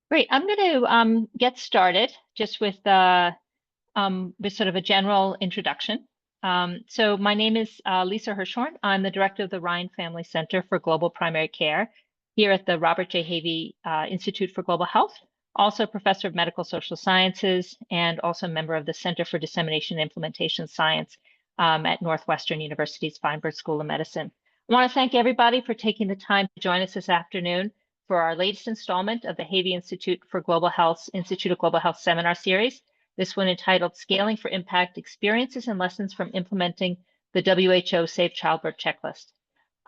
Great. I'm going to get started just with sort of a general introduction. So my name is Lisa Hirschhorn. I'm the director of the Ryan Family Center for Global Primary Care here at the Robert J. Havey Institute for Global Health, also professor of medical social sciences, and also member of the Center for Dissemination and Implementation Science at Northwestern University's Feinberg School of Medicine. I want to thank everybody for taking the time to join us this afternoon for our latest installment of the Havey Institute for Global Health's Institute of Global Health seminar series. This one entitled Scaling for Impact, Experiences and Lessons from Implementing the WHO Safe Childbirth Checklist.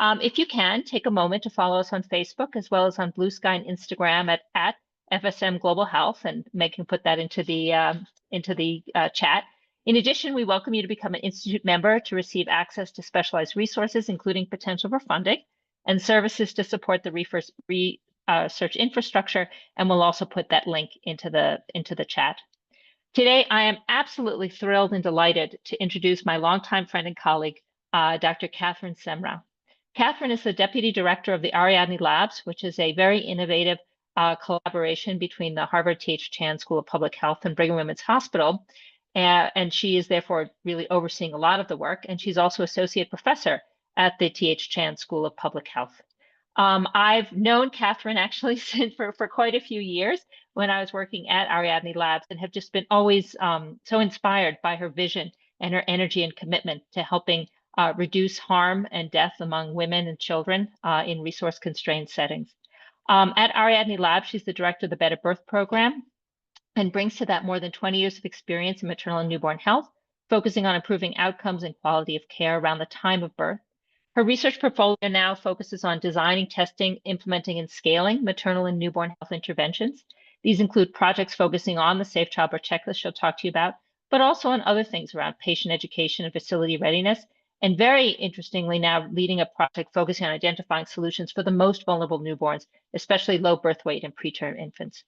If you can, take a moment to follow us on Facebook as well as on Blue Sky and Instagram at FSM Global Health, and Meg can put that into the chat. In addition, we welcome you to become an Institute member to receive access to specialized resources, including potential for funding and services to support the research infrastructure, and we'll also put that link into the chat. Today, I am absolutely thrilled and delighted to introduce my longtime friend and colleague, Dr. Katherine Semrau. Katherine is the Deputy Director of the Ariadne Labs, which is a very innovative collaboration between the Harvard T.H. Chan School of Public Health and Brigham Women's Hospital. And she is therefore really overseeing a lot of the work. And she's also Associate Professor at the T.H. Chan School of Public Health. I've known Katherine actually for quite a few years when I was working at Ariadne Labs, and have just been always so inspired by her vision and her energy and commitment to helping reduce harm and death among women and children in resource-constrained settings. At Ariadne Labs, she's the director of the BetterBirth Program and brings to that more than 20 years of experience in maternal and newborn health, focusing on improving outcomes and quality of care around the time of birth. Her research portfolio now focuses on designing, testing, implementing, and scaling maternal and newborn health interventions. These include projects focusing on the Safe Childbirth Checklist she'll talk to you about, but also on other things around patient education and facility readiness, and very interestingly now leading a project focusing on identifying solutions for the most vulnerable newborns, especially low birth weight and preterm infants.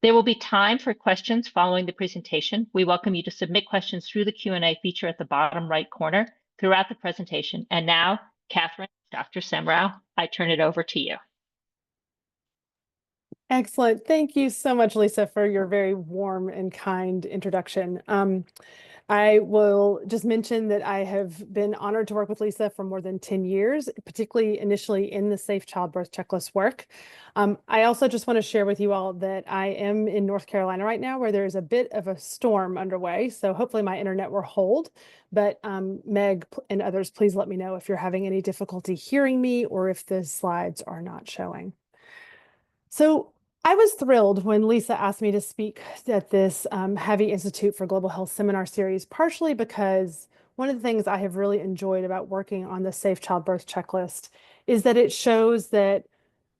There will be time for questions following the presentation. We welcome you to submit questions through the Q&A feature at the bottom right corner throughout the presentation. And now, Katherine, Dr. Semrau, I turn it over to you. Excellent. Thank you so much, Lisa, for your very warm and kind introduction. I will just mention that I have been honored to work with Lisa for more than 10 years, particularly initially in the Safe Childbirth Checklist work. I also just want to share with you all that I am in North Carolina right now, where there is a bit of a storm underway. So hopefully my internet will hold. But Meg and others, please let me know if you're having any difficulty hearing me or if the slides are not showing. So I was thrilled when Lisa asked me to speak at this Havey Institute for Global Health seminar series, partially because one of the things I have really enjoyed about working on the Safe Childbirth Checklist is that it shows that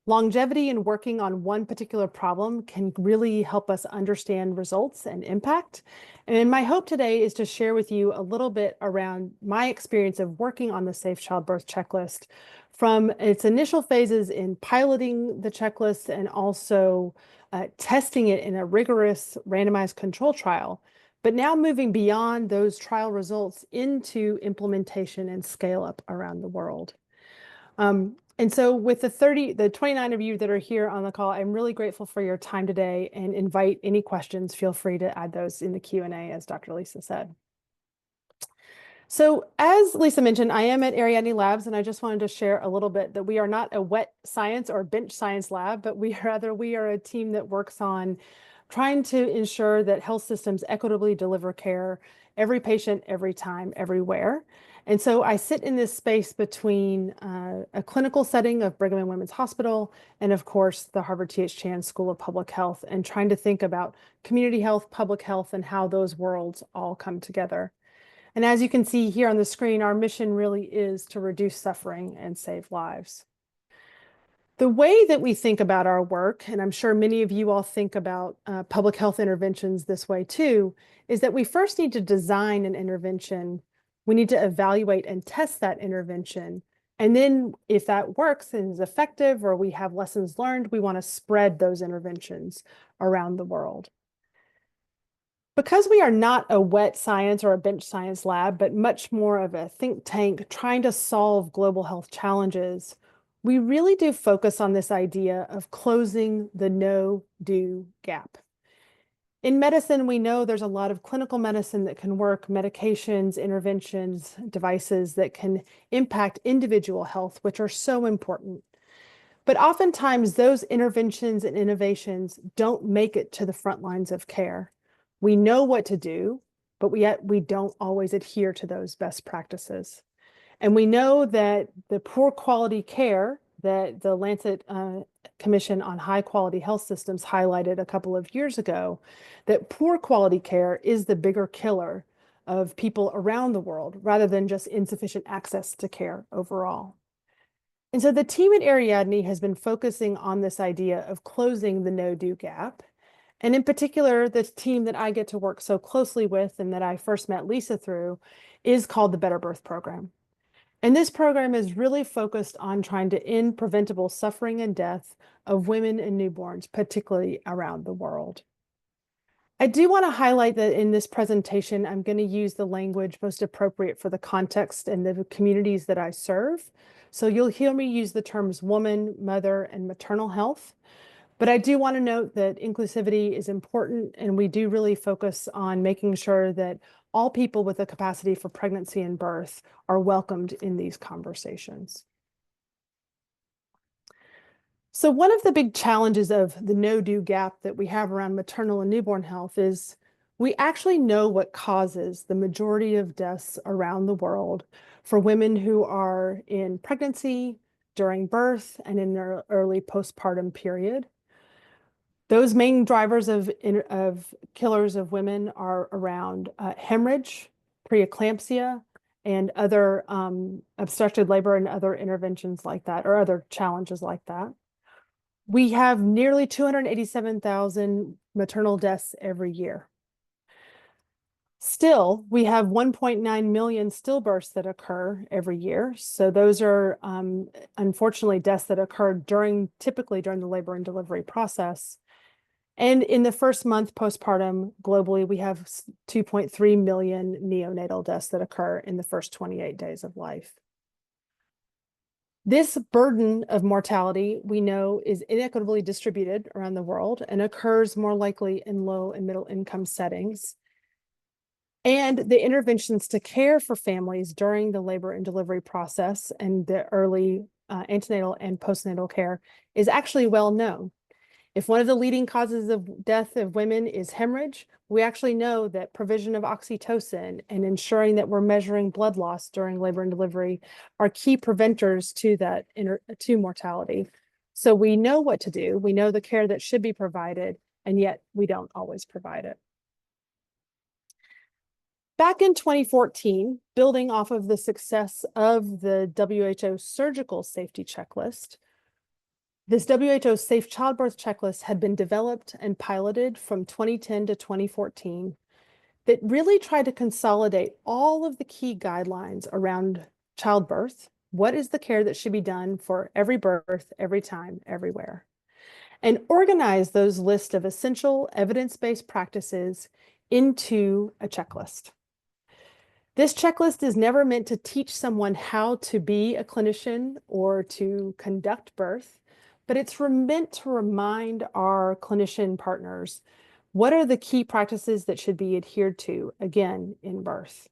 longevity and working on one particular problem can really help us understand results and impact. And my hope today is to share with you a little bit around my experience of working on the Safe Childbirth Checklist from its initial phases in piloting the checklist and also testing it in a rigorous randomized control trial, but now moving beyond those trial results into implementation and scale up around the world. And so with the 29 of you that are here on the call, I'm really grateful for your time today and invite any questions. Feel free to add those in the Q&A, as Dr. Lisa said. So as Lisa mentioned, I am at Ariadne Labs, and I just wanted to share a little bit that we are not a wet science or bench science lab, but we are a team that works on trying to ensure that health systems equitably deliver care every patient, every time, everywhere. And so I sit in this space between a clinical setting of Brigham and Women's Hospital and, of course, the Harvard T.H. Chan School of Public Health, and trying to think about community health, public health, and how those worlds all come together. And as you can see here on the screen, our mission really is to reduce suffering and save lives. The way that we think about our work, and I'm sure many of you all think about public health interventions this way too, is that we first need to design an intervention. We need to evaluate and test that intervention. And then if that works and is effective, or we have lessons learned, we want to spread those interventions around the world. Because we are not a wet science or a bench science lab, but much more of a think tank trying to solve global health challenges, we really do focus on this idea of closing the no-do gap. In medicine, we know there's a lot of clinical medicine that can work, medications, interventions, devices that can impact individual health, which are so important. But oftentimes those interventions and innovations don't make it to the front lines of care. We know what to do, but yet we don't always adhere to those best practices. And we know that the poor quality care that the Lancet Commission on High Quality Health Systems highlighted a couple of years ago, that poor quality care is the bigger killer of people around the world, rather than just insufficient access to care overall. And so the team at Ariadne has been focusing on this idea of closing the no-do gap. And in particular, the team that I get to work so closely with and that I first met Lisa through is called the BetterBirth Program. And this program is really focused on trying to end preventable suffering and death of women and newborns, particularly around the world. I do want to highlight that in this presentation, I'm going to use the language most appropriate for the context and the communities that I serve. So you'll hear me use the terms woman, mother, and maternal health. But I do want to note that inclusivity is important, and we do really focus on making sure that all people with a capacity for pregnancy and birth are welcomed in these conversations. So one of the big challenges of the no-do gap that we have around maternal and newborn health is we actually know what causes the majority of deaths around the world for women who are in pregnancy, during birth, and in their early postpartum period. Those main drivers of killers of women are around hemorrhage, preeclampsia, and other obstructed labor and other interventions like that, or other challenges like that. We have nearly 287,000 maternal deaths every year. Still, we have 1.9 million stillbirths that occur every year. So those are unfortunately deaths that occur typically during the labor and delivery process. And in the first month postpartum globally, we have 2.3 million neonatal deaths that occur in the first 28 days of life. This burden of mortality, we know, is inequitably distributed around the world and occurs more likely in low and middle income settings. And the interventions to care for families during the labor and delivery process and the early antenatal and postnatal care is actually well known. If one of the leading causes of death of women is hemorrhage, we actually know that provision of oxytocin and ensuring that we're measuring blood loss during labor and delivery are key preventers to that to mortality. So we know what to do. We know the care that should be provided, and yet we don't always provide it. Back in 2014, building off of the success of the WHO surgical safety checklist, this WHO Safe Childbirth Checklist had been developed and piloted from 2010 to 2014 that really tried to consolidate all of the key guidelines around childbirth. What is the care that should be done for every birth, every time, everywhere? And organize those lists of essential evidence-based practices into a checklist. This checklist is never meant to teach someone how to be a clinician or to conduct birth, but it's meant to remind our clinician partners what are the key practices that should be adhered to, again, in birth.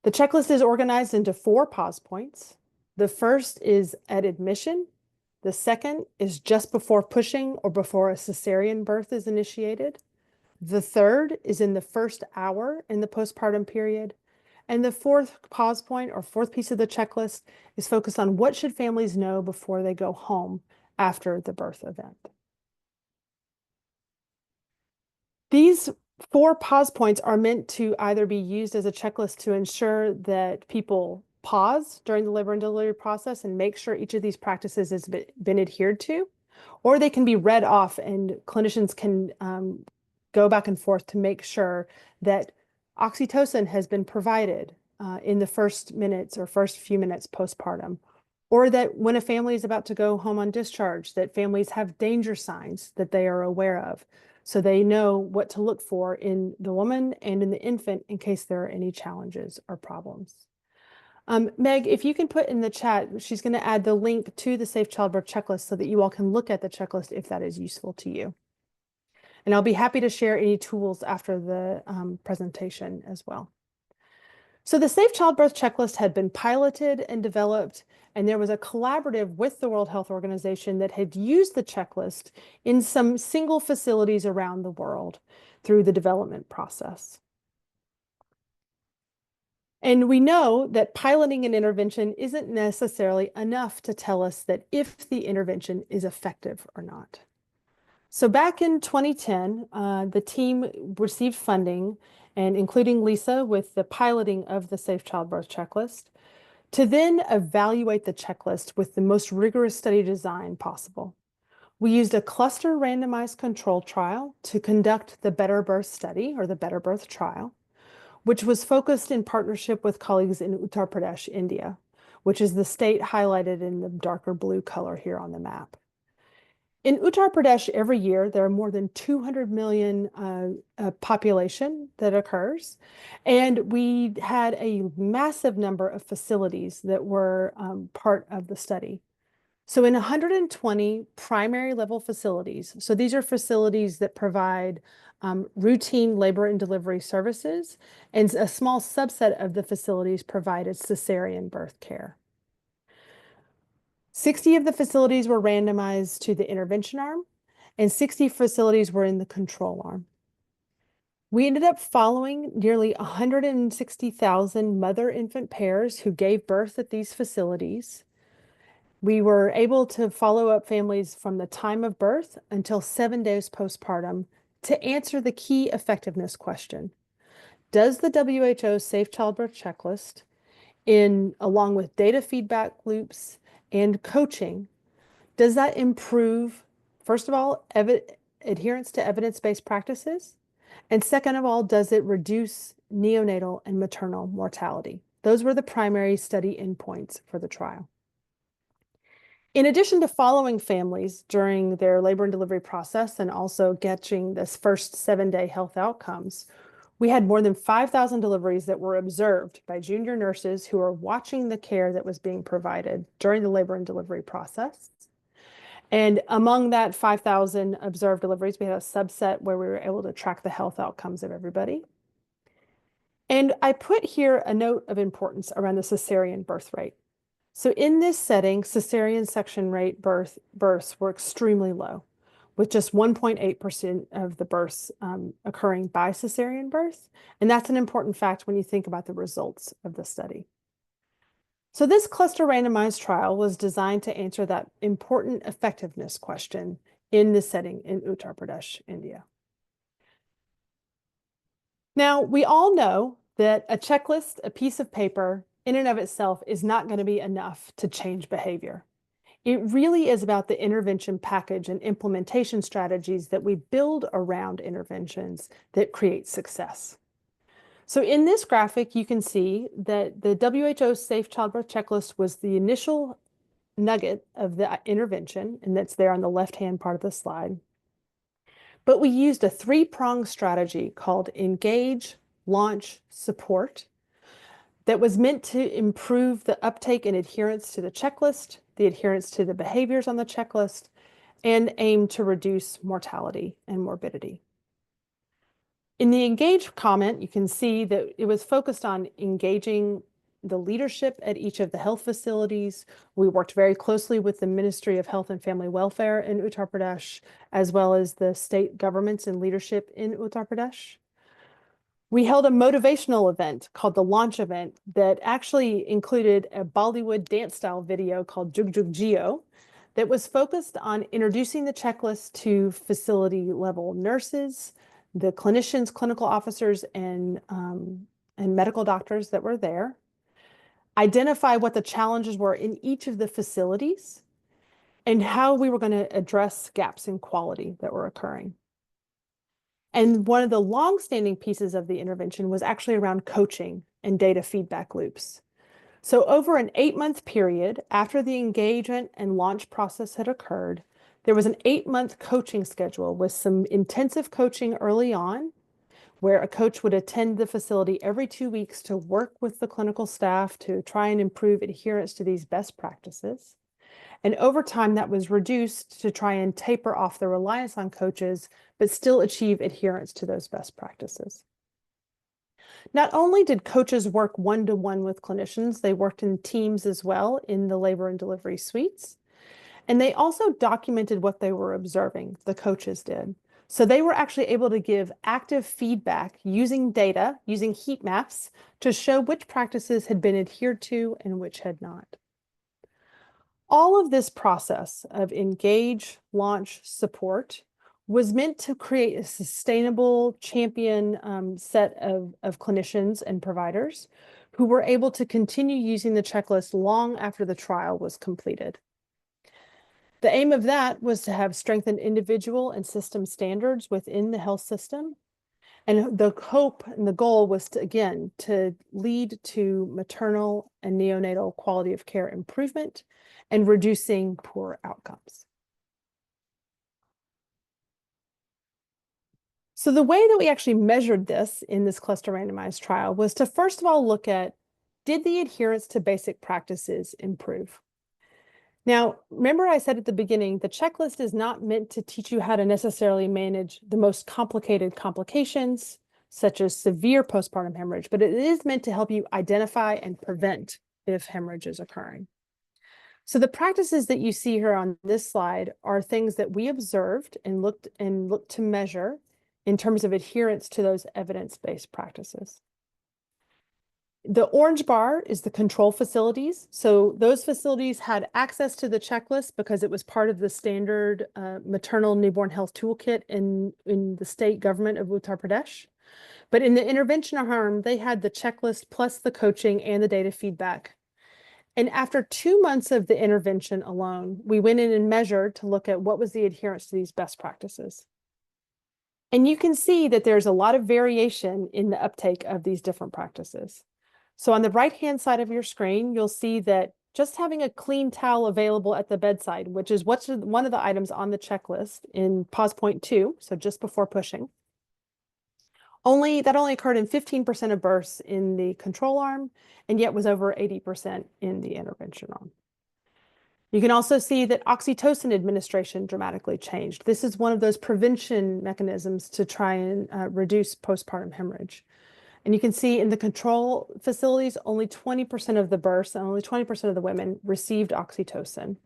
The checklist is organized into 4 pause points. The first is at admission. The second is just before pushing or before a cesarean birth is initiated. The third is in the first hour in the postpartum period. And the 4th pause point or 4th piece of the checklist is focused on what should families know before they go home after the birth event. These 4 pause points are meant to either be used as a checklist to ensure that people pause during the labor and delivery process and make sure each of these practices has been adhered to, or they can be read off and clinicians can go back and forth to make sure that oxytocin has been provided in the first minutes or first few minutes postpartum, or that when a family is about to go home on discharge, that families have danger signs that they are aware of, so they know what to look for in the woman and in the infant in case there are any challenges or problems. Meg, if you can put in the chat, she's going to add the link to the Safe Childbirth Checklist so that you all can look at the checklist if that is useful to you. And I'll be happy to share any tools after the presentation as well. So the Safe Childbirth Checklist had been piloted and developed, and there was a collaborative with the World Health Organization that had used the checklist in some single facilities around the world through the development process. And we know that piloting an intervention isn't necessarily enough to tell us that if the intervention is effective or not. So back in 2010, the team received funding, and including Lisa with the piloting of the Safe Childbirth Checklist, to then evaluate the checklist with the most rigorous study design possible. We used a cluster randomized control trial to conduct the BetterBirth study, or the BetterBirth trial, which was focused in partnership with colleagues in Uttar Pradesh, India, which is the state highlighted in the darker blue color here on the map. In Uttar Pradesh, every year, there are more than 200 million population that occurs. And we had a massive number of facilities that were part of the study. So in 120 primary level facilities, so these are facilities that provide routine labor and delivery services, and a small subset of the facilities provided cesarean birth care. 60 of the facilities were randomized to the intervention arm, and 60 facilities were in the control arm. We ended up following nearly 160,000 mother-infant pairs who gave birth at these facilities. We were able to follow up families from the time of birth until 7 days postpartum to answer the key effectiveness question. Does the WHO Safe Childbirth Checklist, along with data feedback loops and coaching, does that improve, first of all, adherence to evidence-based practices? And second of all, does it reduce neonatal and maternal mortality? Those were the primary study endpoints for the trial. In addition to following families during their labor and delivery process and also getting this first 7-day health outcomes, we had more than 5,000 deliveries that were observed by junior nurses who were watching the care that was being provided during the labor and delivery process. And among that 5,000 observed deliveries, we had a subset where we were able to track the health outcomes of everybody. And I put here a note of importance around the cesarean birth rate. So in this setting, cesarean section rate births were extremely low, with just 1.8% of the births occurring by cesarean birth. And that's an important fact when you think about the results of the study. So this cluster randomized trial was designed to answer that important effectiveness question in this setting in Uttar Pradesh, India. Now, we all know that a checklist, a piece of paper, in and of itself is not going to be enough to change behavior. It really is about the intervention package and implementation strategies that we build around interventions that create success. So in this graphic, you can see that the WHO Safe Childbirth Checklist was the initial nugget of the intervention, and that's there on the left-hand part of the slide. But we used a three-pronged strategy called Engage, Launch, Support that was meant to improve the uptake and adherence to the checklist, the adherence to the behaviors on the checklist, and aim to reduce mortality and morbidity. In the Engage comment, you can see that it was focused on engaging the leadership at each of the health facilities. We worked very closely with the Ministry of Health and Family Welfare in Uttar Pradesh, as well as the state governments and leadership in Uttar Pradesh. We held a motivational event called the Launch Event that actually included a Bollywood dance style video called Jug Jug Jio that was focused on introducing the checklist to facility level nurses, the clinicians, clinical officers, and medical doctors that were there, identify what the challenges were in each of the facilities, and how we were going to address gaps in quality that were occurring. And one of the long-standing pieces of the intervention was actually around coaching and data feedback loops. So over an 8-month period after the engagement and launch process had occurred, there was an 8-month coaching schedule with some intensive coaching early on, where a coach would attend the facility every 2 weeks to work with the clinical staff to try and improve adherence to these best practices. And over time, that was reduced to try and taper off the reliance on coaches, but still achieve adherence to those best practices. Not only did coaches work one-to-one with clinicians, they worked in teams as well in the labor and delivery suites. And they also documented what they were observing, the coaches did. So they were actually able to give active feedback using data, using heat maps to show which practices had been adhered to and which had not. All of this process of engage, launch, support was meant to create a sustainable champion set of clinicians and providers who were able to continue using the checklist long after the trial was completed. The aim of that was to have strengthened individual and system standards within the health system. And the hope and the goal was to, again, to lead to maternal and neonatal quality of care improvement and reducing poor outcomes. So the way that we actually measured this in this cluster randomized trial was to first of all look at, did the adherence to basic practices improve? Now, remember I said at the beginning, the checklist is not meant to teach you how to necessarily manage the most complicated complications, such as severe postpartum hemorrhage, but it is meant to help you identify and prevent if hemorrhage is occurring. So the practices that you see here on this slide are things that we observed and looked to measure in terms of adherence to those evidence-based practices. The orange bar is the control facilities. So those facilities had access to the checklist because it was part of the standard maternal newborn health toolkit in the state government of Uttar Pradesh. But in the intervention arm, they had the checklist plus the coaching and the data feedback. And after 2 months of the intervention alone, we went in and measured to look at what was the adherence to these best practices. And you can see that there's a lot of variation in the uptake of these different practices. So on the right-hand side of your screen, you'll see that just having a clean towel available at the bedside, which is one of the items on the checklist in pause point 2, so just before pushing, that only occurred in 15% of births in the control arm, and yet was over 80% in the intervention arm. You can also see that oxytocin administration dramatically changed. This is one of those prevention mechanisms to try and reduce postpartum hemorrhage. And you can see in the control facilities, only 20% of the births and only 20% of the women received oxytocin,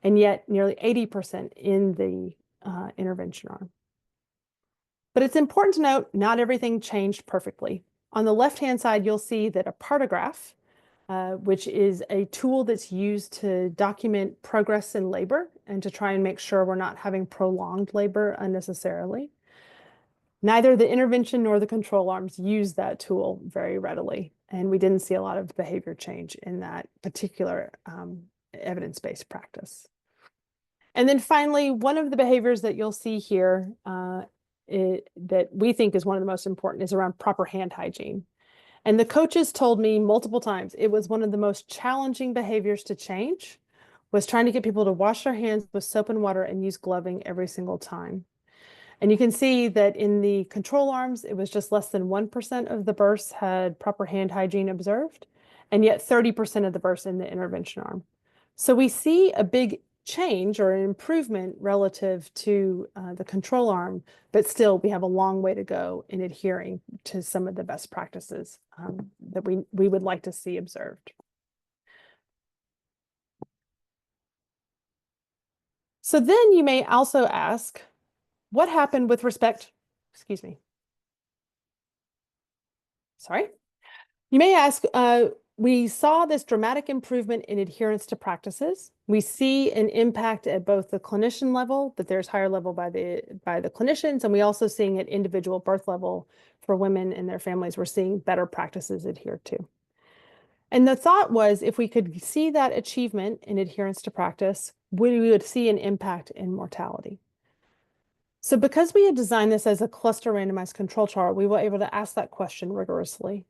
and yet nearly 80% in the intervention arm. But it's important to note, not everything changed perfectly. On the left-hand side, you'll see that a partograph, which is a tool that's used to document progress in labor and to try and make sure we're not having prolonged labor unnecessarily. Neither the intervention nor the control arms use that tool very readily, and we didn't see a lot of behavior change in that particular evidence-based practice. And then finally, one of the behaviors that you'll see here that we think is one of the most important is around proper hand hygiene. And the coaches told me multiple times it was one of the most challenging behaviors to change, was trying to get people to wash their hands with soap and water and use gloving every single time. And you can see that in the control arms, it was just less than 1% of the births had proper hand hygiene observed, and yet 30% of the births in the intervention arm. So we see a big change or an improvement relative to the control arm, but still we have a long way to go in adhering to some of the best practices that we would like to see observed. So then you may also ask, what happened with respect, excuse me. Sorry. You may ask, we saw this dramatic improvement in adherence to practices. We see an impact at both the clinician level, that there's higher level by the clinicians, and we also seeing at individual birth level for women and their families, we're seeing better practices adhered to. And the thought was, if we could see that achievement in adherence to practice, we would see an impact in mortality. So because we had designed this as a cluster randomized control trial, we were able to ask that question rigorously.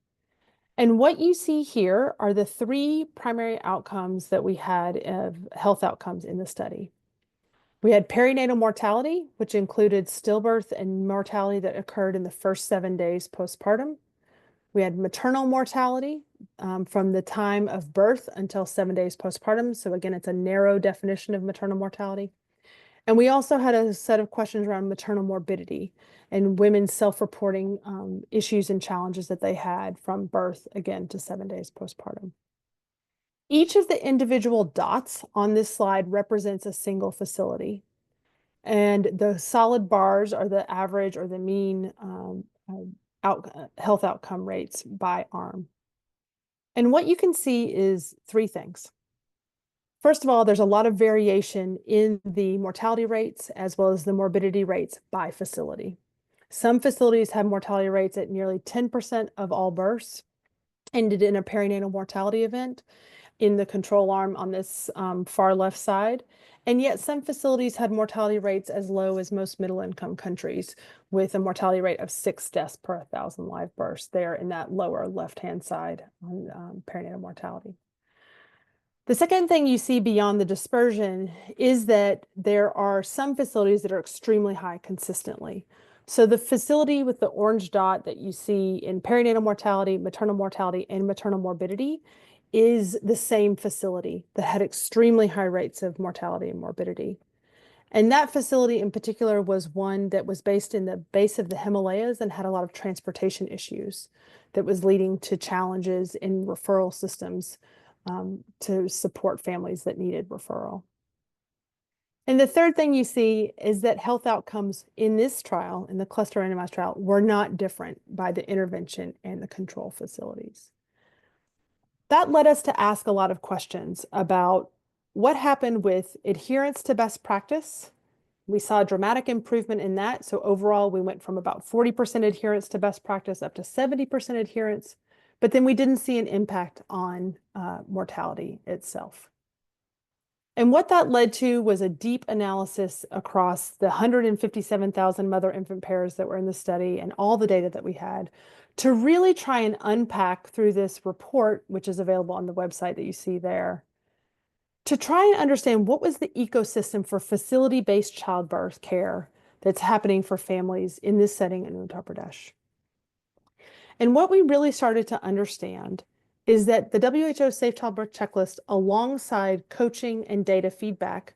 And what you see here are the 3 primary outcomes that we had of health outcomes in the study. We had perinatal mortality, which included stillbirth and mortality that occurred in the first 7 days postpartum. We had maternal mortality from the time of birth until 7 days postpartum. So again, it's a narrow definition of maternal mortality. And we also had a set of questions around maternal morbidity and women's self-reporting issues and challenges that they had from birth, again, to 7 days postpartum. Each of the individual dots on this slide represents a single facility. And the solid bars are the average or the mean health outcome rates by arm. And what you can see is 3 things. First of all, there's a lot of variation in the mortality rates as well as the morbidity rates by facility. Some facilities have mortality rates at nearly 10% of all births ended in a perinatal mortality event in the control arm on this far left side. And yet some facilities had mortality rates as low as most middle-income countries, with a mortality rate of 6 deaths per 1,000 live births there in that lower left-hand side on perinatal mortality. The second thing you see beyond the dispersion is that there are some facilities that are extremely high consistently. So the facility with the orange dot that you see in perinatal mortality, maternal mortality, and maternal morbidity is the same facility that had extremely high rates of mortality and morbidity. And that facility in particular was one that was based in the base of the Himalayas and had a lot of transportation issues that was leading to challenges in referral systems to support families that needed referral. And the third thing you see is that health outcomes in this trial, in the cluster randomized trial, were not different by the intervention and the control facilities. That led us to ask a lot of questions about what happened with adherence to best practice. We saw a dramatic improvement in that. So overall, we went from about 40% adherence to best practice up to 70% adherence, but then we didn't see an impact on mortality itself. And what that led to was a deep analysis across the 157,000 mother-infant pairs that were in the study and all the data that we had to really try and unpack through this report, which is available on the website that you see there, to try and understand what was the ecosystem for facility-based childbirth care that's happening for families in this setting in Uttar Pradesh. And what we really started to understand is that the WHO Safe Childbirth Checklist, alongside coaching and data feedback,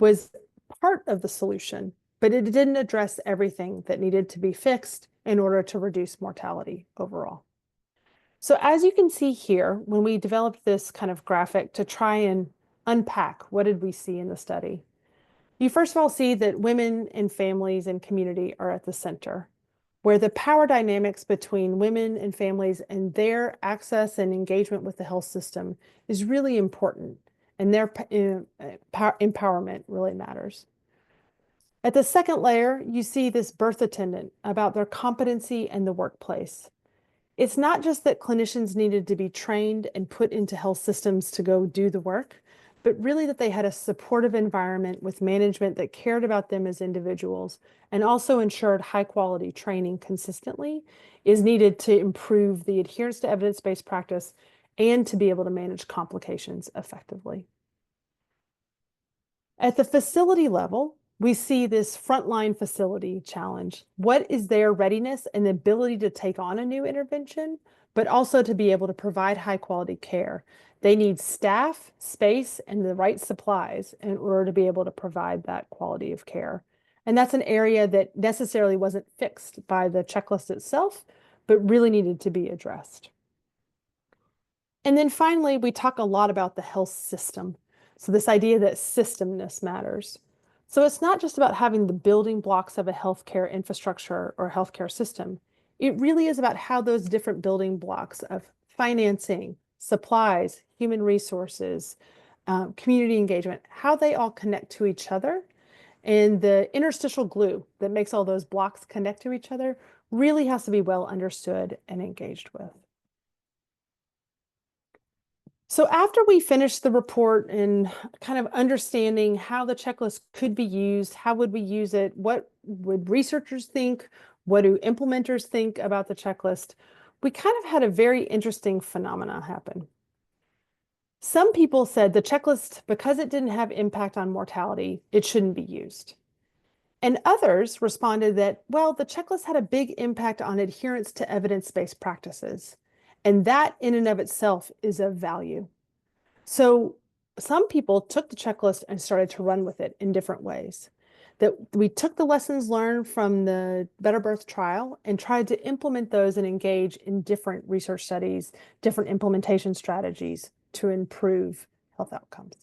was part of the solution, but it didn't address everything that needed to be fixed in order to reduce mortality overall. So as you can see here, when we developed this kind of graphic to try and unpack what did we see in the study, you first of all see that women and families and community are at the center, where the power dynamics between women and families and their access and engagement with the health system is really important, and their empowerment really matters. At the second layer, you see this birth attendant about their competency and the workplace. It's not just that clinicians needed to be trained and put into health systems to go do the work, but really that they had a supportive environment with management that cared about them as individuals and also ensured high quality training consistently is needed to improve the adherence to evidence-based practice and to be able to manage complications effectively. At the facility level, we see this frontline facility challenge. What is their readiness and the ability to take on a new intervention, but also to be able to provide high quality care? They need staff, space, and the right supplies in order to be able to provide that quality of care. And that's an area that necessarily wasn't fixed by the checklist itself, but really needed to be addressed. And then finally, we talk a lot about the health system. So this idea that systemness matters. So it's not just about having the building blocks of a healthcare infrastructure or healthcare system. It really is about how those different building blocks of financing, supplies, human resources, community engagement, how they all connect to each other. And the interstitial glue that makes all those blocks connect to each other really has to be well understood and engaged with. So after we finished the report and kind of understanding how the checklist could be used, how would we use it, what would researchers think, what do implementers think about the checklist, we kind of had a very interesting phenomena happen. Some people said the checklist, because it didn't have impact on mortality, it shouldn't be used. And others responded that, well, the checklist had a big impact on adherence to evidence-based practices. And that in and of itself is of value. So some people took the checklist and started to run with it in different ways. That we took the lessons learned from the BetterBirth trial and tried to implement those and engage in different research studies, different implementation strategies to improve health outcomes.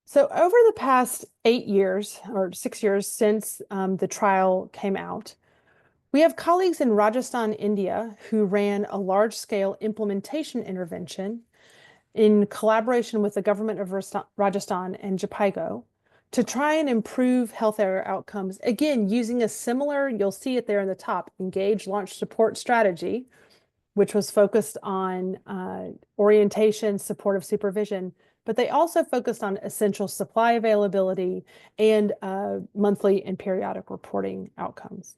So over the past 8 years or 6 years since the trial came out, we have colleagues in Rajasthan, India, who ran a large-scale implementation intervention in collaboration with the government of Rajasthan and JPIGO to try and improve health outcomes, again, using a similar, you'll see it there in the top, engage, launch, support strategy, which was focused on orientation, supportive supervision, but they also focused on essential supply availability and monthly and periodic reporting outcomes.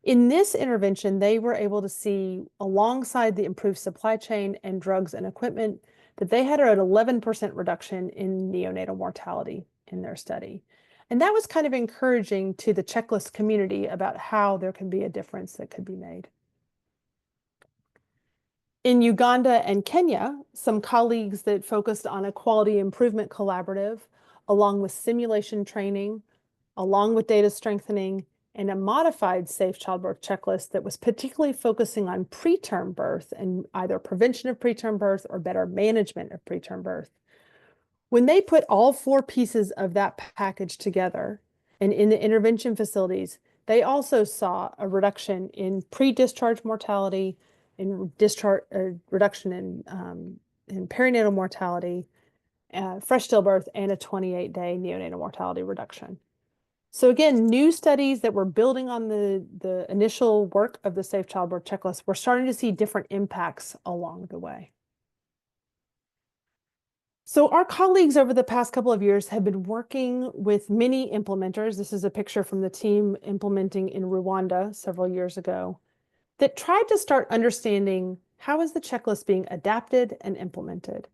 In this intervention, they were able to see, alongside the improved supply chain and drugs and equipment, that they had an 11% reduction in neonatal mortality in their study. And that was kind of encouraging to the checklist community about how there can be a difference that could be made. In Uganda and Kenya, some colleagues that focused on a quality improvement collaborative, along with simulation training, along with data strengthening, and a modified safe childbirth checklist that was particularly focusing on preterm birth and either prevention of preterm birth or better management of preterm birth. When they put all 4 pieces of that package together and in the intervention facilities, they also saw a reduction in pre-discharge mortality, in discharge, reduction in perinatal mortality, fresh stillbirth, and a 28-day neonatal mortality reduction. So again, new studies that were building on the initial work of the Safe Childbirth Checklist, we're starting to see different impacts along the way. So our colleagues over the past couple of years have been working with many implementers. This is a picture from the team implementing in Rwanda several years ago that tried to start understanding how is the checklist being adapted and implemented.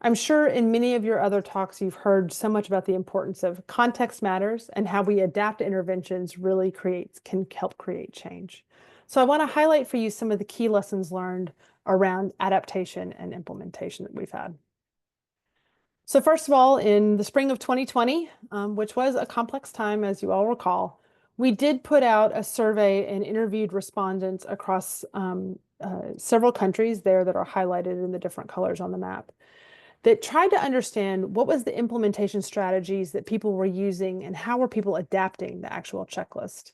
I'm sure in many of your other talks, you've heard so much about the importance of context matters and how we adapt interventions really can help create change. So I want to highlight for you some of the key lessons learned around adaptation and implementation that we've had. So first of all, in the spring of 2020, which was a complex time, as you all recall, we did put out a survey and interviewed respondents across several countries there that are highlighted in the different colors on the map, that tried to understand what was the implementation strategies that people were using and how were people adapting the actual checklist.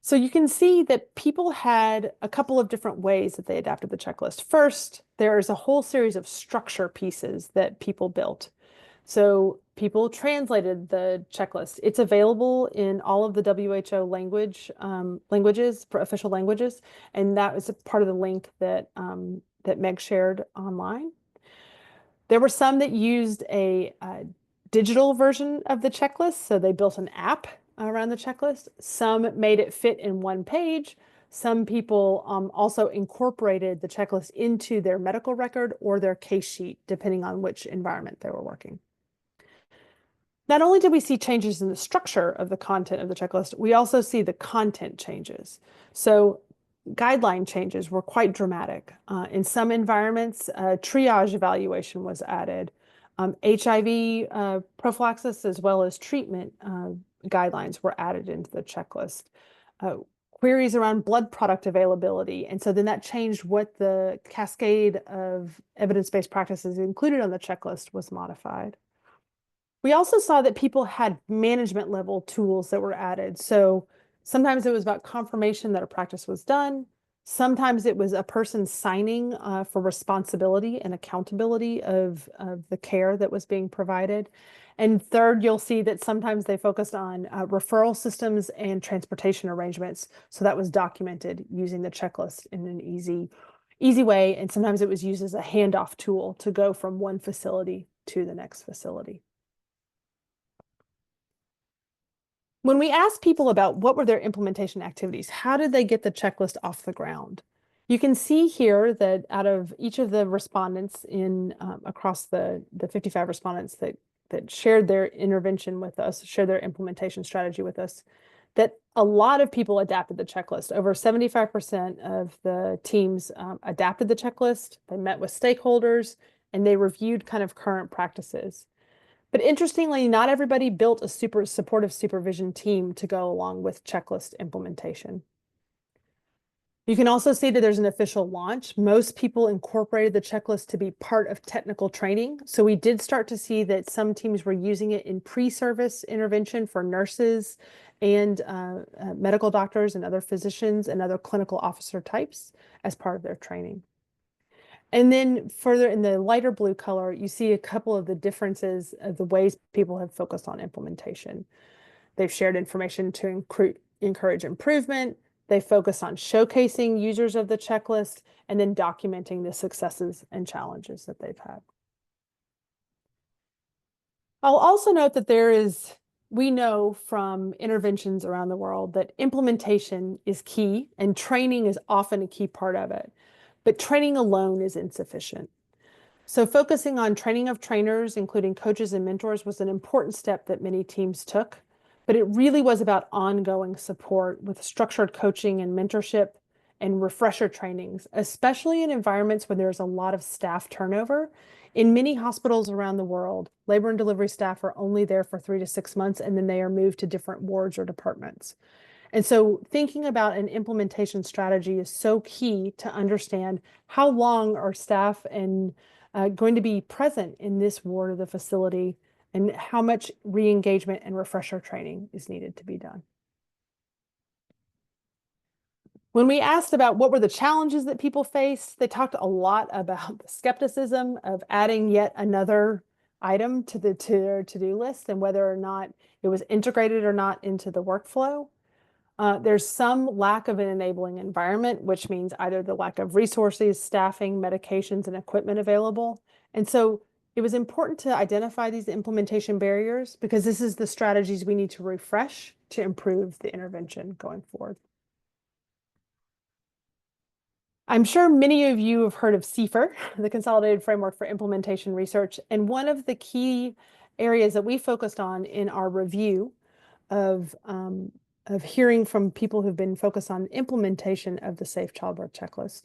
So you can see that people had a couple of different ways that they adapted the checklist. First, there's a whole series of structure pieces that people built. So people translated the checklist. It's available in all of the WHO languages, official languages, and that was a part of the link that that Meg shared online. There were some that used a digital version of the checklist, so they built an app around the checklist. Some made it fit in one page. Some people also incorporated the checklist into their medical record or their case sheet, depending on which environment they were working. Not only did we see changes in the structure of the content of the checklist, we also see the content changes. So guideline changes were quite dramatic. In some environments, triage evaluation was added. HIV prophylaxis as well as treatment guidelines were added into the checklist. Queries around blood product availability. And so then that changed what the cascade of evidence-based practices included on the checklist was modified. We also saw that people had management level tools that were added. So sometimes it was about confirmation that a practice was done. Sometimes it was a person signing for responsibility and accountability of the care that was being provided. And third, you'll see that sometimes they focused on referral systems and transportation arrangements. So that was documented using the checklist in an easy way. And sometimes it was used as a handoff tool to go from one facility to the next facility. When we asked people about what were their implementation activities, how did they get the checklist off the ground? You can see here that out of each of the respondents in across the 55 respondents that shared their intervention with us, shared their implementation strategy with us, that a lot of people adapted the checklist. Over 75% of the teams adapted the checklist. They met with stakeholders and they reviewed kind of current practices. But interestingly, not everybody built a super supportive supervision team to go along with checklist implementation. You can also see that there's an official launch. Most people incorporated the checklist to be part of technical training. So we did start to see that some teams were using it in pre-service intervention for nurses and medical doctors and other physicians and other clinical officer types as part of their training. And then further in the lighter blue color, you see a couple of the differences of the ways people have focused on implementation. They've shared information to encourage improvement. They focus on showcasing users of the checklist and then documenting the successes and challenges that they've had. I'll also note that we know from interventions around the world that implementation is key and training is often a key part of it, but training alone is insufficient. So focusing on training of trainers, including coaches and mentors, was an important step that many teams took, but it really was about ongoing support with structured coaching and mentorship and refresher trainings, especially in environments where there's a lot of staff turnover. In many hospitals around the world, labor and delivery staff are only there for 3 to 6 months, and then they are moved to different wards or departments. And so thinking about an implementation strategy is so key to understand how long are staff and going to be present in this ward of the facility and how much re-engagement and refresher training is needed to be done. When we asked about what were the challenges that people faced, they talked a lot about the skepticism of adding yet another item to their to-do list and whether or not it was integrated or not into the workflow. There's some lack of an enabling environment, which means either the lack of resources, staffing, medications, and equipment available. And so it was important to identify these implementation barriers because this is the strategies we need to refresh to improve the intervention going forward. I'm sure many of you have heard of CFIR, the Consolidated Framework for Implementation Research, and one of the key areas that we focused on in our review of hearing from people who've been focused on implementation of the Safe Childbirth Checklist,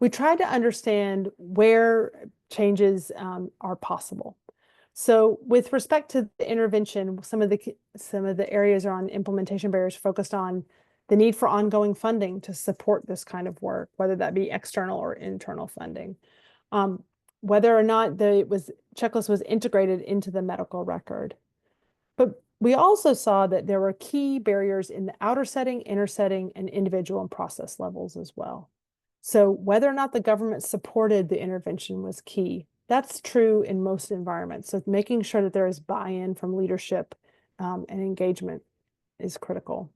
we tried to understand where changes are possible. So with respect to the intervention, some of the areas around implementation barriers focused on the need for ongoing funding to support this kind of work, whether that be external or internal funding, whether or not the checklist was integrated into the medical record. But we also saw that there were key barriers in the outer setting, inner setting, and individual and process levels as well. So whether or not the government supported the intervention was key. That's true in most environments. So making sure that there is buy-in from leadership and engagement is critical.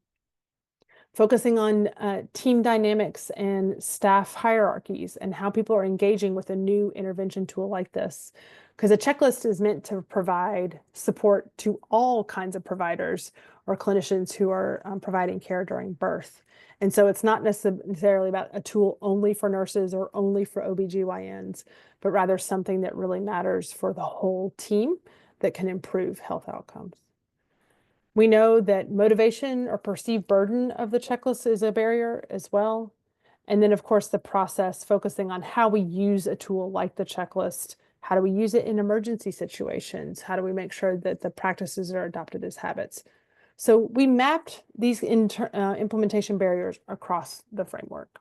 Focusing on team dynamics and staff hierarchies and how people are engaging with a new intervention tool like this. Because a checklist is meant to provide support to all kinds of providers or clinicians who are providing care during birth. And so it's not necessarily about a tool only for nurses or only for OBGYNs, but rather something that really matters for the whole team that can improve health outcomes. We know that motivation or perceived burden of the checklist is a barrier as well. And then, of course, the process focusing on how we use a tool like the checklist. How do we use it in emergency situations? How do we make sure that the practices are adopted as habits? So we mapped these implementation barriers across the framework.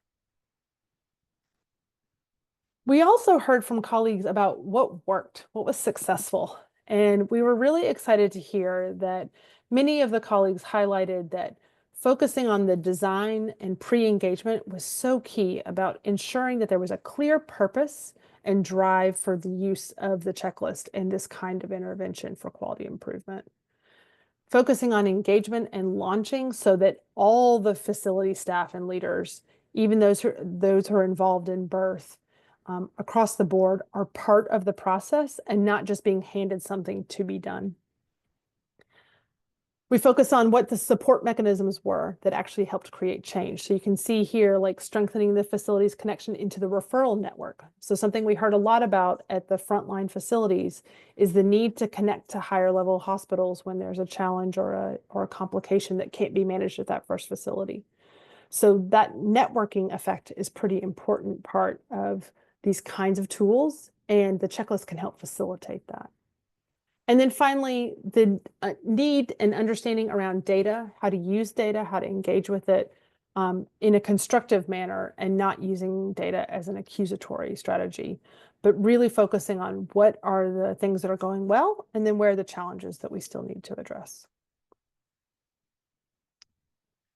We also heard from colleagues about what worked, what was successful. And we were really excited to hear that many of the colleagues highlighted that focusing on the design and pre-engagement was so key about ensuring that there was a clear purpose and drive for the use of the checklist in this kind of intervention for quality improvement. Focusing on engagement and launching so that all the facility staff and leaders, even those who are involved in birth, across the board are part of the process and not just being handed something to be done. We focus on what the support mechanisms were that actually helped create change. So you can see here, like strengthening the facility's connection into the referral network. So something we heard a lot about at the frontline facilities is the need to connect to higher level hospitals when there's a challenge or a complication that can't be managed at that first facility. So that networking effect is pretty important part of these kinds of tools, and the checklist can help facilitate that. And then finally, the need and understanding around data, how to use data, how to engage with it in a constructive manner, and not using data as an accusatory strategy, but really focusing on what are the things that are going well, and then where are the challenges that we still need to address.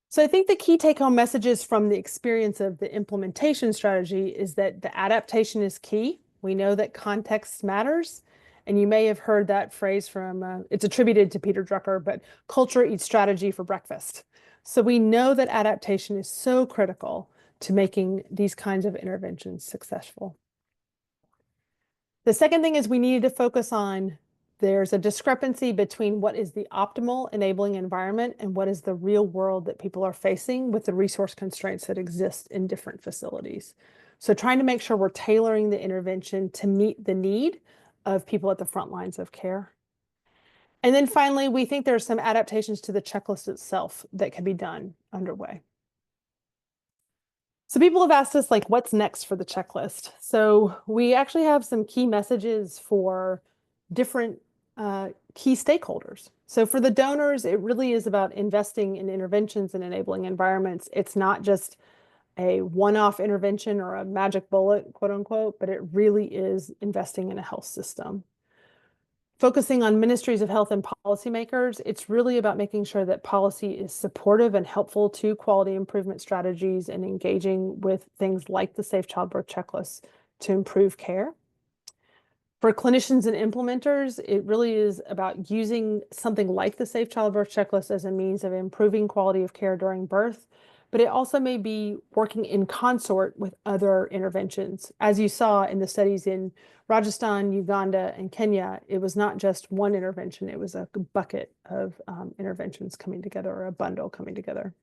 So I think the key take-home messages from the experience of the implementation strategy is that the adaptation is key. We know that context matters. And you may have heard that phrase from, it's attributed to Peter Drucker, but culture eats strategy for breakfast. So we know that adaptation is so critical to making these kinds of interventions successful. The second thing is we needed to focus on there's a discrepancy between what is the optimal enabling environment and what is the real world that people are facing with the resource constraints that exist in different facilities. So trying to make sure we're tailoring the intervention to meet the need of people at the front lines of care. And then finally, we think there are some adaptations to the checklist itself that can be done underway. So people have asked us, like, what's next for the checklist? So we actually have some key messages for different key stakeholders. So for the donors, it really is about investing in interventions and enabling environments. It's not just a one-off intervention or a magic bullet, quote unquote, but it really is investing in a health system. Focusing on ministries of health and policymakers, it's really about making sure that policy is supportive and helpful to quality improvement strategies and engaging with things like the Safe Childbirth Checklist to improve care. For clinicians and implementers, it really is about using something like the Safe Childbirth Checklist as a means of improving quality of care during birth, but it also may be working in consort with other interventions. As you saw in the studies in Rajasthan, Uganda, and Kenya, it was not just one intervention, it was a bucket of interventions coming together, or a bundle coming together.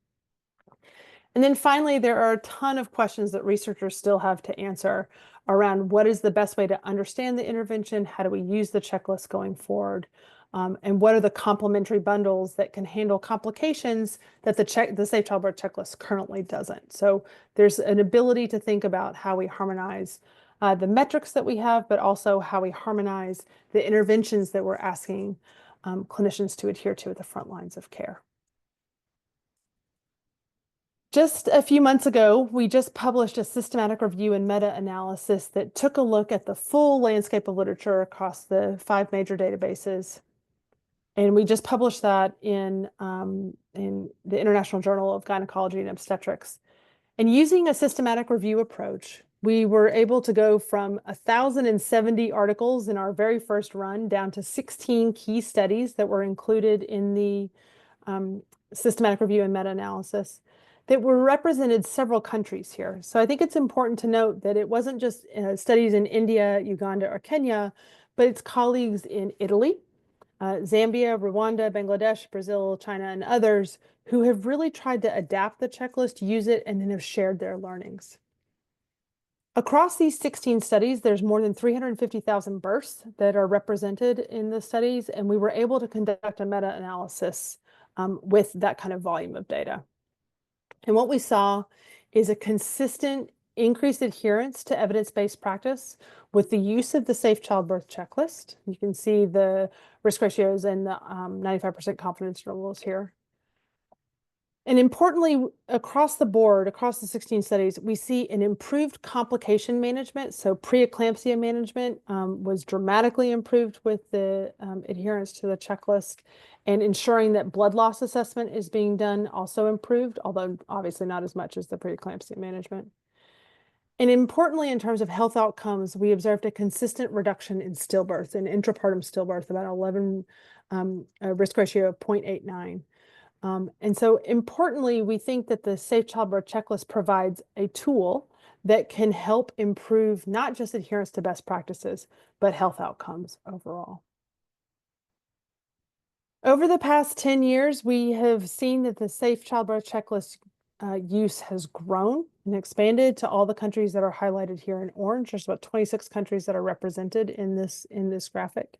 And then finally, there are a ton of questions that researchers still have to answer around what is the best way to understand the intervention, how do we use the checklist going forward, and what are the complementary bundles that can handle complications that the Safe Childbirth Checklist currently doesn't. So there's an ability to think about how we harmonize the metrics that we have, but also how we harmonize the interventions that we're asking clinicians to adhere to at the front lines of care. Just a few months ago, we just published a systematic review and meta-analysis that took a look at the full landscape of literature across the 5 major databases. And we just published that in the International Journal of Gynecology and Obstetrics. And using a systematic review approach, we were able to go from 1,070 articles in our very first run down to 16 key studies that were included in the systematic review and meta-analysis that were represented several countries here. So I think it's important to note that it wasn't just studies in India, Uganda, or Kenya, but it's colleagues in Italy, Zambia, Rwanda, Bangladesh, Brazil, China, and others who have really tried to adapt the checklist, use it, and then have shared their learnings. Across these 16 studies, there's more than 350,000 births that are represented in the studies, and we were able to conduct a meta-analysis with that kind of volume of data. And what we saw is a consistent increased adherence to evidence-based practice with the use of the Safe Childbirth Checklist. You can see the risk ratios and the 95% confidence intervals here. And importantly, across the board, across the 16 studies, we see an improved complication management. So preeclampsia management was dramatically improved with the adherence to the checklist, and ensuring that blood loss assessment is being done also improved, although obviously not as much as the preeclampsia management. And importantly, in terms of health outcomes, we observed a consistent reduction in stillbirth, in intrapartum stillbirth, about 11, a risk ratio of 0.89. And so importantly, we think that the Safe Childbirth Checklist provides a tool that can help improve not just adherence to best practices, but health outcomes overall. Over the past 10 years, we have seen that the Safe Childbirth Checklist use has grown and expanded to all the countries that are highlighted here in orange. There's about 26 countries that are represented in this graphic.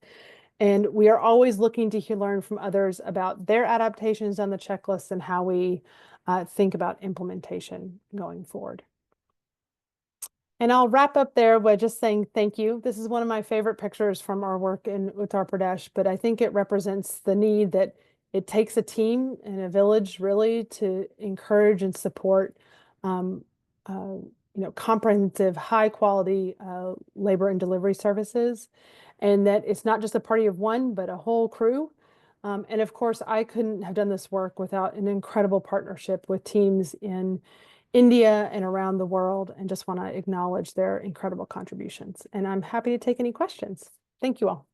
And we are always looking to learn from others about their adaptations on the checklist and how we think about implementation going forward. And I'll wrap up there by just saying thank you. This is one of my favorite pictures from our work in Uttar Pradesh, but I think it represents the need that it takes a team and a village really to encourage and support comprehensive, high quality labor and delivery services, and that it's not just a party of one, but a whole crew. And of course, I couldn't have done this work without an incredible partnership with teams in India and around the world, and just want to acknowledge their incredible contributions. And I'm happy to take any questions. Thank you all.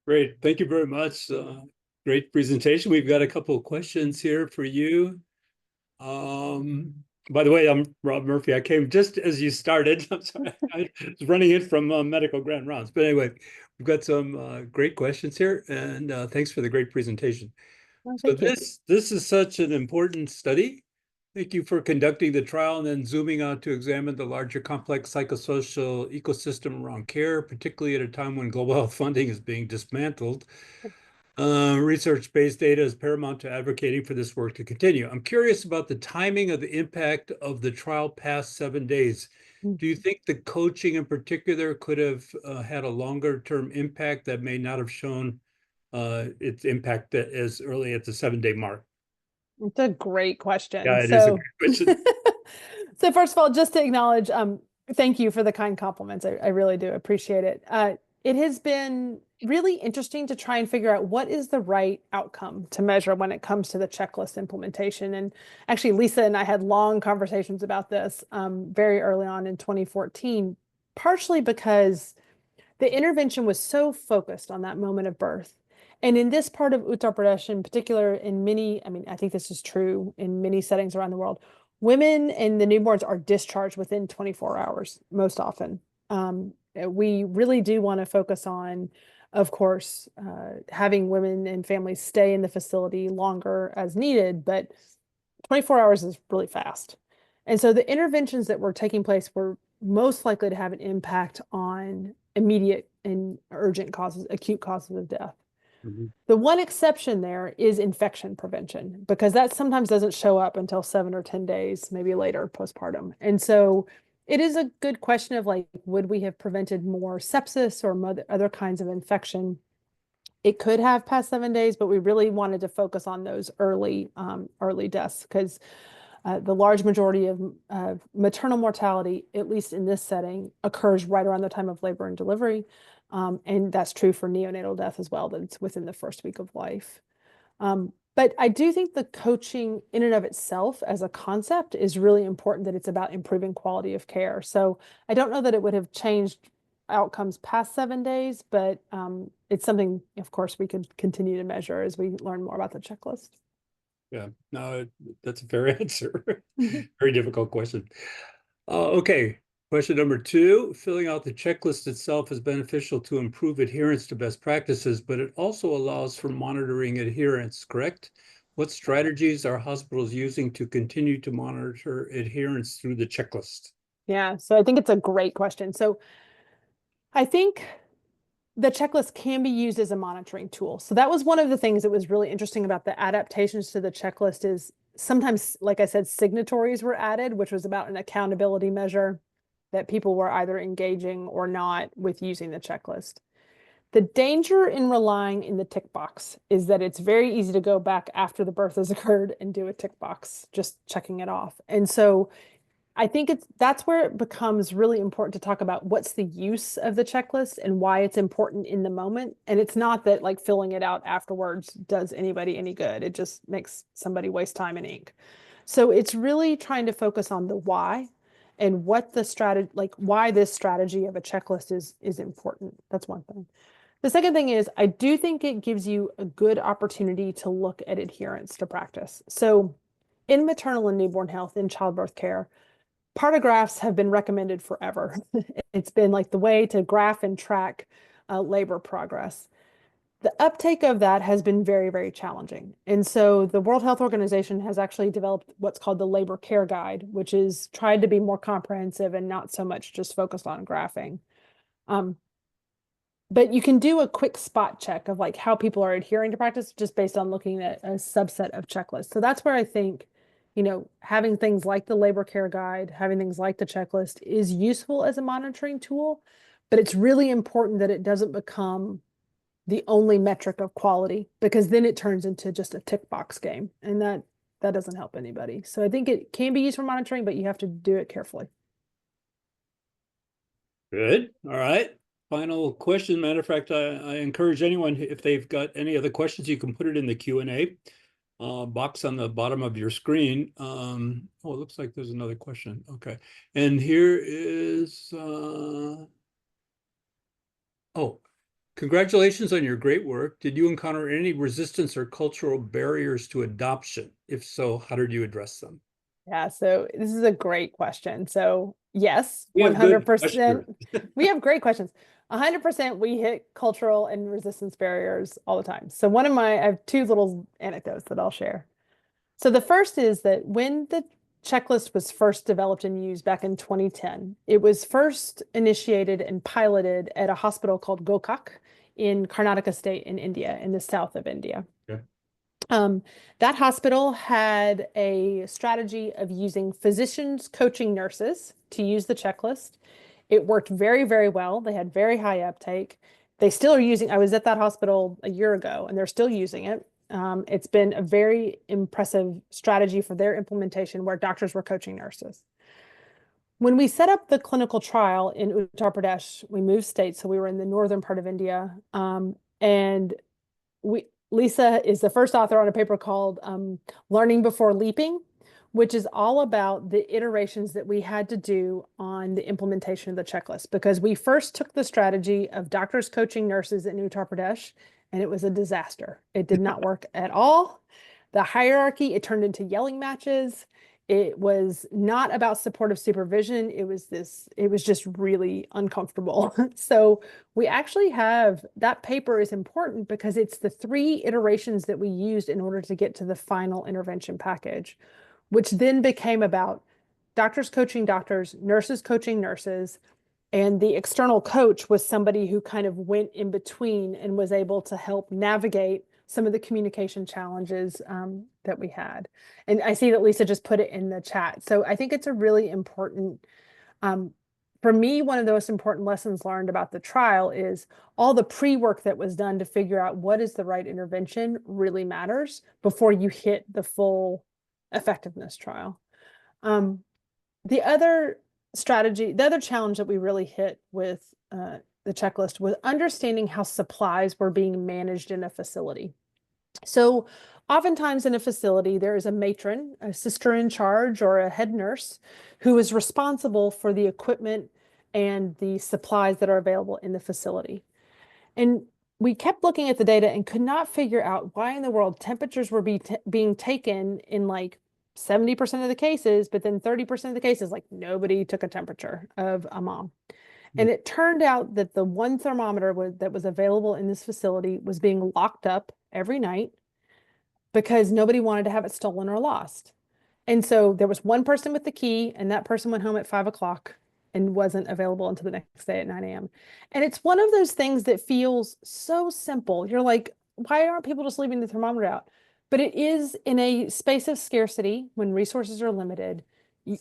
Great. Thank you very much. Great presentation. We've got a couple of questions here for you. By the way, I'm Rob Murphy. I came just as you started. I'm sorry. I was running in from medical grand rounds. But anyway, we've got some great questions here, and thanks for the great presentation. Well, So thank you. this is such an important study. Thank you for conducting the trial and then zooming out to examine the larger complex psychosocial ecosystem around care, particularly at a time when global health funding is being dismantled. Research-based data is paramount to advocating for this work to continue. I'm curious about the timing of the impact of the trial past 7 days. Do you think the coaching in particular could have had a longer-term impact that may not have shown its impact as early at the 7-day mark? It's a great question. Yeah, it is a great question. So first of all, just to acknowledge, thank you for the kind compliments. I really do appreciate it. It has been really interesting to try and figure out what is the right outcome to measure when it comes to the checklist implementation. And actually, Lisa and I had long conversations about this very early on in 2014, partially because the intervention was so focused on that moment of birth. And in this part of Uttar Pradesh in particular, in many, I mean, I think this is true in many settings around the world, women and the newborns are discharged within 24 hours, most often. We really do want to focus on, of course, having women and families stay in the facility longer as needed, but 24 hours is really fast. And so the interventions that were taking place were most likely to have an impact on immediate and urgent causes, acute causes of death. Mm-hmm. The one exception there is infection prevention, because that sometimes doesn't show up until 7 or 10 days, maybe later postpartum. And so it is a good question of like, would we have prevented more sepsis or other kinds of infection? It could have past 7 days, but we really wanted to focus on those early deaths, because the large majority of maternal mortality, at least in this setting, occurs right around the time of labor and delivery. And that's true for neonatal death as well, that it's within the first week of life. But I do think the coaching in and of itself as a concept is really important, that it's about improving quality of care. So I don't know that it would have changed outcomes past 7 days, but it's something, of course, we could continue to measure as we learn more about the checklist. Yeah, no, that's a fair answer. Very difficult question. Okay, question number 2. Filling out the checklist itself is beneficial to improve adherence to best practices, but it also allows for monitoring adherence, correct? What strategies are hospitals using to continue to monitor adherence through the checklist? Yeah, so I think it's a great question. So I think the checklist can be used as a monitoring tool. So that was one of the things that was really interesting about the adaptations to the checklist is sometimes, like I said, signatories were added, which was about an accountability measure that people were either engaging or not with using the checklist. The danger in relying in the tick box is that it's very easy to go back after the birth has occurred and do a tick box, just checking it off. And so I think that's where it becomes really important to talk about what's the use of the checklist and why it's important in the moment. And it's not that like filling it out afterwards does anybody any good. It just makes somebody waste time and ink. So it's really trying to focus on the why and what the strategy, like why this strategy of a checklist is important. That's one thing. The second thing is I do think it gives you a good opportunity to look at adherence to practice. So in maternal and newborn health, in childbirth care, Partographs have been recommended forever. It's been like the way to graph and track labor progress. The uptake of that has been very, very challenging. And so the World Health Organization has actually developed what's called the Labor Care Guide, which is tried to be more comprehensive and not so much just focused on graphing. But you can do a quick spot check of like how people are adhering to practice just based on looking at a subset of checklists. So that's where I think, having things like the labor care guide, having things like the checklist is useful as a monitoring tool, but it's really important that it doesn't become the only metric of quality, because then it turns into just a tick box game, and that doesn't help anybody. So I think it can be used for monitoring, but you have to do it carefully. Good. All right. Final question. Matter of fact, I encourage anyone, if they've got any other questions, you can put it in the Q&A box on the bottom of your screen. Oh, it looks like there's another question. Okay. And here is, oh, congratulations on your great work. Did you encounter any resistance or cultural barriers to adoption? If so, how did you address them? Yeah, so this is a great question. So yes, We have good 100%. We have great questions. 100% we hit cultural and resistance barriers all the time. So I have two little anecdotes that I'll share. So the first is that when the checklist was first developed and used back in 2010, it was first initiated and piloted at a hospital called Gokak in Karnataka State in India, in the south of India. Okay. That hospital had a strategy of using physicians coaching nurses to use the checklist. It worked very, very well. They had very high uptake. They still are using, I was at that hospital a year ago and they're still using it. It's been a very impressive strategy for their implementation where doctors were coaching nurses. When we set up the clinical trial in Uttar Pradesh, we moved states, so we were in the northern part of India, and Lisa is the first author on a paper called Learning Before Leaping, which is all about the iterations that we had to do on the implementation of the checklist, because we first took the strategy of doctors coaching nurses in Uttar Pradesh, and it was a disaster. It did not work at all. The hierarchy, it turned into yelling matches. It was not about supportive supervision. It was just really uncomfortable. So we actually have, that paper is important because it's the 3 iterations that we used in order to get to the final intervention package, which then became about doctors coaching doctors, nurses coaching nurses, and the external coach was somebody who kind of went in between and was able to help navigate some of the communication challenges that we had. And I see that Lisa just put it in the chat. So I think it's a really important, for me, one of the most important lessons learned about the trial is all the pre-work that was done to figure out what is the right intervention really matters before you hit the full effectiveness trial. The other challenge that we really hit with the checklist was understanding how supplies were being managed in a facility. So oftentimes in a facility, there is a matron, a sister in charge, or a head nurse who is responsible for the equipment and the supplies that are available in the facility. And we kept looking at the data and could not figure out why in the world temperatures were being taken in like 70% of the cases, but then 30% of the cases, like nobody took a temperature of a mom. And it turned out that the one thermometer that was available in this facility was being locked up every night because nobody wanted to have it stolen or lost. And so there was one person with the key, and that person went home at 5 o'clock and wasn't available until the next day at 9 a.m. And it's one of those things that feels so simple. You're like, why aren't people just leaving the thermometer out? But it is in a space of scarcity when resources are limited.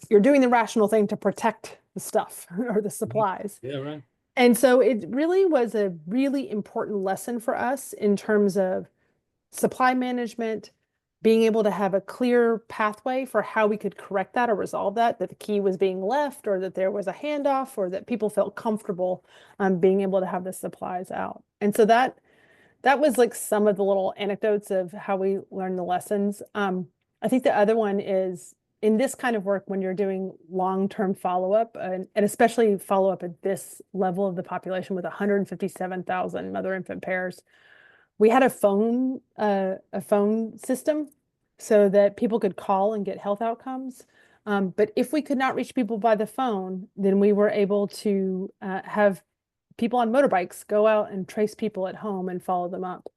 You're doing the rational thing to protect the stuff or the supplies. Yeah, right. And so it really was a really important lesson for us in terms of supply management, being able to have a clear pathway for how we could correct that or resolve that the key was being left, or that there was a handoff, or that people felt comfortable being able to have the supplies out. And so that was like some of the little anecdotes of how we learned the lessons. I think the other one is, in this kind of work, when you're doing long-term follow-up, and especially follow-up at this level of the population with 157,000 mother-infant pairs, we had a phone system so that people could call and get health outcomes. But if we could not reach people by the phone, then we were able to have people on motorbikes go out and trace people at home and follow them up.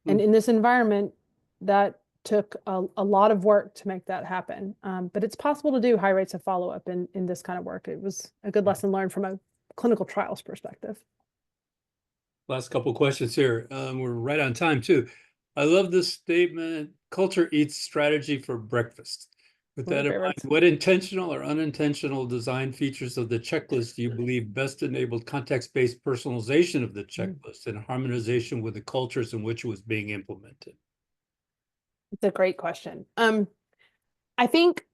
And in this environment, that took a lot of work to make that happen. But it's possible to do high rates of follow-up in this kind of work. It was a good lesson learned from a clinical trials perspective. Last couple questions here. We're right on time too. I love this statement, culture eats strategy for breakfast. With that in mind, what intentional or unintentional design features of the checklist do you believe best enabled context-based personalization of the checklist and harmonization with the cultures in which it was being implemented? It's a great question. I think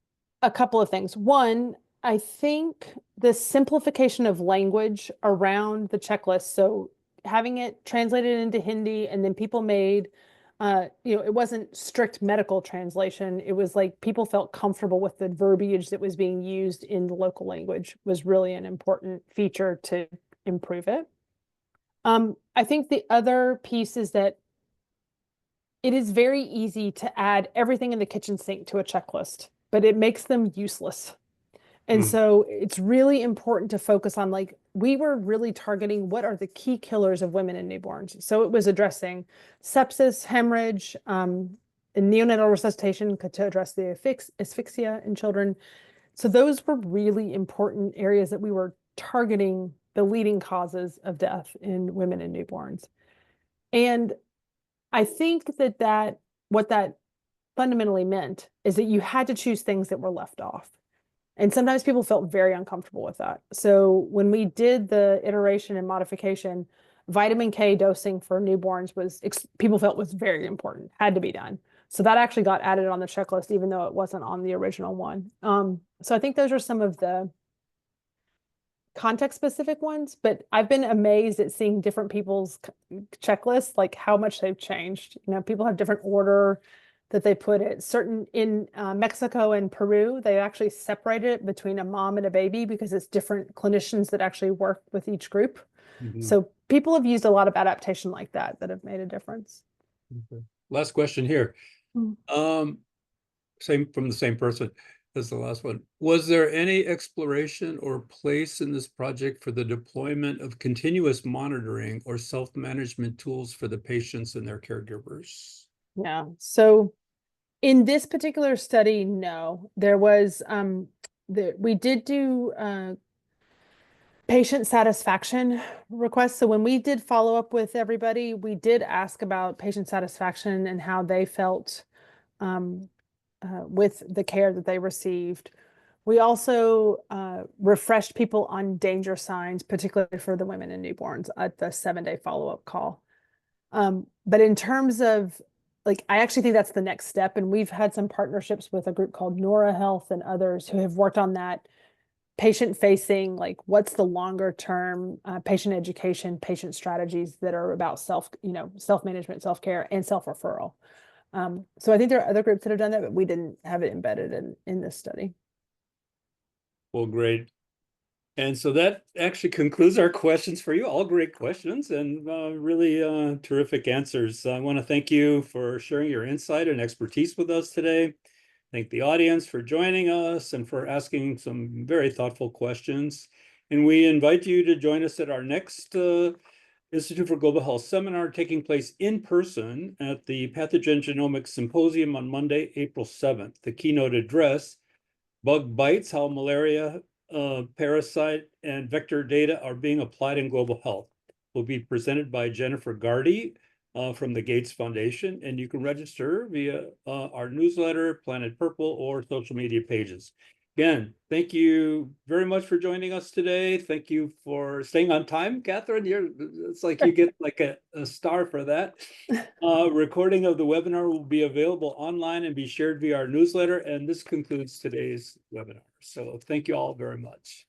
a couple of things. One, I think the simplification of language around the checklist, so having it translated into Hindi and then people made, it wasn't strict medical translation. It was like people felt comfortable with the verbiage that was being used in the local language was really an important feature to improve it. I think the other piece is that it is very easy to add everything in the kitchen sink to a checklist, but it makes them useless. And so it's really important to focus on, like, we were really targeting what are the key killers of women and newborns. So it was addressing sepsis, hemorrhage, and neonatal resuscitation to address the asphyxia in children. So those were really important areas that we were targeting the leading causes of death in women and newborns. And I think that what that fundamentally meant is that you had to choose things that were left off. And sometimes people felt very uncomfortable with that. So when we did the iteration and modification, vitamin K dosing for newborns was, people felt was very important, had to be done. So that actually got added on the checklist, even though it wasn't on the original one. So I think those are some of the context specific ones, but I've been amazed at seeing different people's checklists, like how much they've changed. People have different order that they put it. Certain in Mexico and Peru, they actually separated it between a mom and a baby because it's different clinicians that actually work with each group. So people have used a lot of adaptation like that have made a difference. Last question here. Same from the same person as the last one. Was there any exploration or place in this project for the deployment of continuous monitoring or self-management tools for the patients and their caregivers? Yeah. So in this particular study, no. There was we did do patient satisfaction requests. So when we did follow up with everybody, we did ask about patient satisfaction and how they felt with the care that they received. We also refreshed people on danger signs, particularly for the women and newborns at the 7-day follow-up call. But in terms of, like, I actually think that's the next step. And we've had some partnerships with a group called Nora Health and others who have worked on that patient facing, like, what's the longer term patient education, patient strategies that are about self-management, self-care, and self-referral. So I think there are other groups that have done that, but we didn't have it embedded in this study. Well, great. And so that actually concludes our questions for you. All great questions and really terrific answers. I want to thank you for sharing your insight and expertise with us today. Thank the audience for joining us and for asking some very thoughtful questions. And we invite you to join us at our next Institute for Global Health seminar taking place in person at the Pathogen Genomics Symposium on Monday, April 7th. The keynote address, Bug Bites, How Malaria, Parasite, and Vector Data Are Being Applied in Global Health, will be presented by Jennifer Gardy from the Gates Foundation, and you can register via our newsletter, Planet Purple, or social media pages. Again, thank you very much for joining us today. Thank you for staying on time, Katherine. It's like you get like a star for that. Recording of the webinar will be available online and be shared via our newsletter. And this concludes today's webinar. So thank you all very much.